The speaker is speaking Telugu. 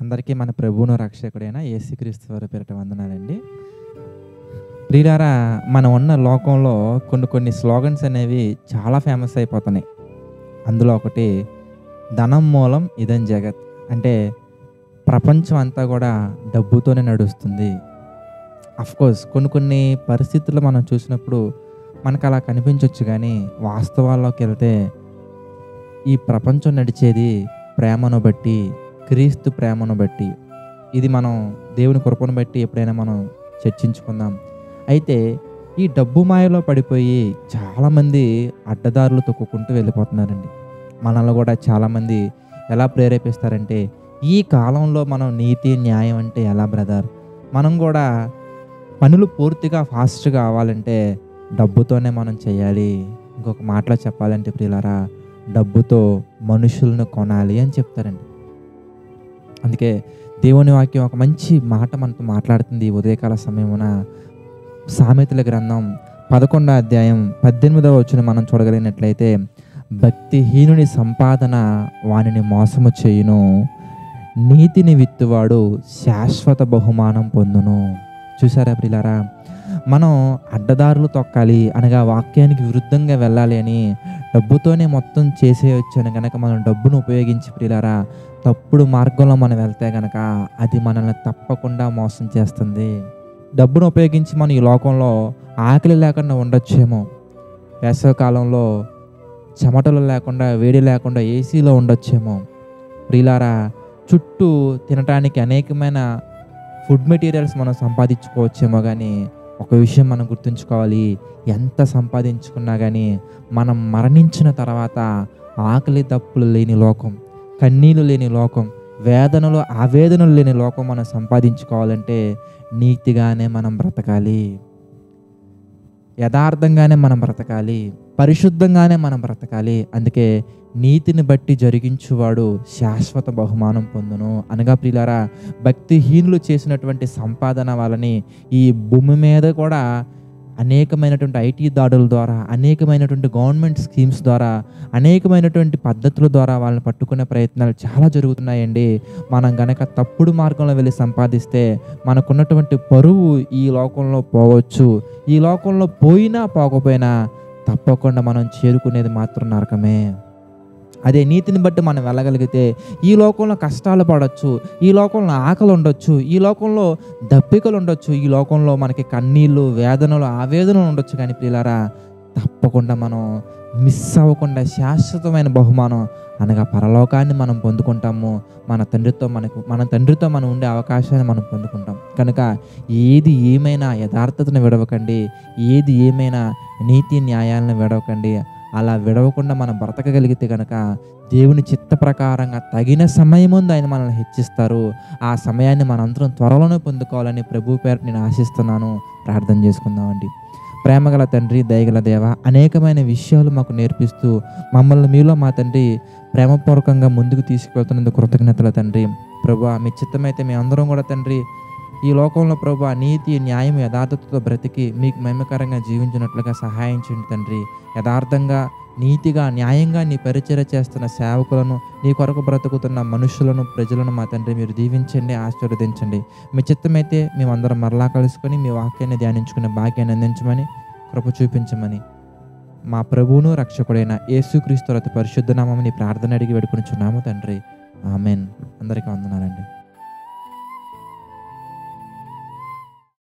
అందరికీ మన ప్రభువును రక్షకుడైన యేసుక్రీస్తు వారి పేరిట వందనాలండి. ప్రియులారా, మనం ఉన్న లోకంలో కొన్ని స్లోగన్స్ అనేవి చాలా ఫేమస్ అయిపోతున్నాయి. అందులో ఒకటి ధనం మూలం ఇదం జగత్. అంటే ప్రపంచం అంతా కూడా డబ్బుతోనే నడుస్తుంది. అఫ్కోర్స్ కొన్ని పరిస్థితుల్లో మనం చూసినప్పుడు మనకు అలా కనిపించవచ్చు, కానీ వాస్తవాల్లోకి వెళ్తే ఈ ప్రపంచం నడిచేది ప్రేమను బట్టి, క్రీస్తు ప్రేమను బట్టి. ఇది మనం దేవుని కృపను బట్టి ఎప్పుడైనా మనం చర్చించుకుందాం. అయితే ఈ డబ్బు మాయలో పడిపోయి చాలామంది అడ్డదారులు తొక్కుకుంటూ వెళ్ళిపోతున్నారండి. మనల్ని కూడా చాలామంది ఎలా ప్రేరేపిస్తారంటే, ఈ కాలంలో మనం నీతి న్యాయం అంటే ఎలా బ్రదర్, మనం కూడా పనులు పూర్తిగా ఫాస్ట్గా అవ్వాలంటే డబ్బుతోనే మనం చేయాలి. ఇంకొక మాటలో చెప్పాలంటే ప్రియులారా, డబ్బుతో మనుషులను కొనాలి అని చెప్తారండి. అందుకే దేవుని వాక్యం ఒక మంచి మాట మనతో మాట్లాడుతుంది. ఉదయకాల సమయమున సామెతల గ్రంథం 11వ అధ్యాయం 18వ వచనం మనం చూడగలిగినట్లయితే, భక్తిహీనుని సంపాదన వానిని మోసము చేయును, నీతిని విత్తువాడు శాశ్వత బహుమానం పొందును. చూసారా ప్రియులారా, మనం అడ్డదారులు తొక్కాలి అనగా వాక్యానికి విరుద్ధంగా వెళ్ళాలి అని డబ్బుతోనే మొత్తం చేసేయొచ్చని కనుక మనం డబ్బును ఉపయోగించి ప్రియులారా తప్పుడు మార్గంలో మనం వెళ్తే కనుక అది మనల్ని తప్పకుండా మోసం చేస్తుంది. డబ్బును ఉపయోగించి మనం ఈ లోకంలో ఆకలి లేకుండా ఉండొచ్చేమో, వేసవికాలంలో చెమటలు లేకుండా వేడి లేకుండా ఏసీలో ఉండొచ్చేమో. ప్రియులారా, చుట్టూ తినడానికి అనేకమైన ఫుడ్ మెటీరియల్స్ మనం సంపాదించుకోవచ్చేమో, కానీ ఒక విషయం మనం గుర్తుంచుకోవాలి, ఎంత సంపాదించుకున్నా కానీ మనం మరణించిన తర్వాత ఆకలి దప్పులు లేని లోకం, కన్నీళ్ళు లేని లోకం, వేదనలు ఆవేదనలు లేని లోకం మనం సంపాదించుకోవాలంటే నీతిగానే మనం బ్రతకాలి, యథార్థంగానే మనం బ్రతకాలి, పరిశుద్ధంగానే మనం బ్రతకాలి. అందుకే నీతిని బట్టి జరిగించువాడు శాశ్వత బహుమానం పొందును అనగా ప్రియులారా, భక్తిహీనులు చేసినటువంటి సంపాదన వాళ్ళని ఈ భూమి మీద కూడా అనేకమైనటువంటి ఐటీ దాడుల ద్వారా, అనేకమైనటువంటి గవర్నమెంట్ స్కీమ్స్ ద్వారా, అనేకమైనటువంటి పద్ధతుల ద్వారా వాళ్ళని పట్టుకునే ప్రయత్నాలు చాలా జరుగుతున్నాయండి. మనం గనక తప్పుడు మార్గంలో వెళ్ళి సంపాదిస్తే మనకున్నటువంటి పరువు ఈ లోకంలో పోవచ్చు. ఈ లోకంలో పోయినా పోకపోయినా తప్పకుండా మనం చేరుకునేది మాత్రం నరకమే. అదే నీతిని బట్టి మనం వెళ్ళగలిగితే ఈ లోకంలో కష్టాలు పడవచ్చు, ఈ లోకంలో ఆకలి ఉండొచ్చు, ఈ లోకంలో దప్పికలు ఉండొచ్చు, ఈ లోకంలో మనకి కన్నీళ్ళు వేదనలు ఆవేదనలు ఉండొచ్చు, కానీ ప్రియులారా తప్పకుండా మనం మిస్ అవ్వకుండా శాశ్వతమైన బహుమానం అనగా పరలోకాన్ని మనం పొందుకుంటాము. మన తండ్రితో మనం ఉండే అవకాశాన్ని మనం పొందుకుంటాం. కనుక ఏది ఏమైనా యథార్థతను విడవకండి, ఏది ఏమైనా నీతి న్యాయాలను విడవకండి. అలా విడవకుండా మనం బ్రతకగలిగితే కనుక దేవుని చిత్త ప్రకారంగా తగిన సమయం ముందు ఆయన మనల్ని హెచ్చిస్తారు. ఆ సమయాన్ని మనందరం త్వరలోనే పొందుకోవాలని ప్రభు పేరు నేను ఆశిస్తున్నాను. ప్రార్థన చేసుకుందామండి. ప్రేమగల తండ్రి, దయగల దేవ, అనేకమైన విషయాలు మాకు నేర్పిస్తూ మమ్మల్ని మీలో మా తండ్రి ప్రేమపూర్వకంగా ముందుకు తీసుకువెళ్తున్నందుకు కృతజ్ఞతలు తండ్రి. ప్రభువా, మీ చిత్తమైతే మీ అందరం కూడా తండ్రి ఈ లోకంలో ప్రభువా నీతి న్యాయం యథార్థతతో బ్రతికి మీకు మహిమకరంగా జీవించినట్లుగా సహాయం చేయండి తండ్రి. యథార్థంగా నీతిగా న్యాయంగా నీ పరిచర్య చేస్తున్న సేవకులను, నీ కొరకు బ్రతుకుతున్న మనుషులను, ప్రజలను మా తండ్రి మీరు దీవించండి, ఆశీర్వదించండి. మీ చిత్తమైతే మేమందరం మరలా కలుసుకొని మీ వాక్యాన్ని ధ్యానించుకునే భాగ్యాన్ని అందించమని, కృప చూపించమని మా ప్రభువును రక్షకుడైన యేసుక్రీస్తు అతి పరిశుద్ధ నామమున ప్రార్థన అడిగి వేడుకొనుచున్నాము తండ్రి. ఆమెన్. అందరికీ వందనాలండి.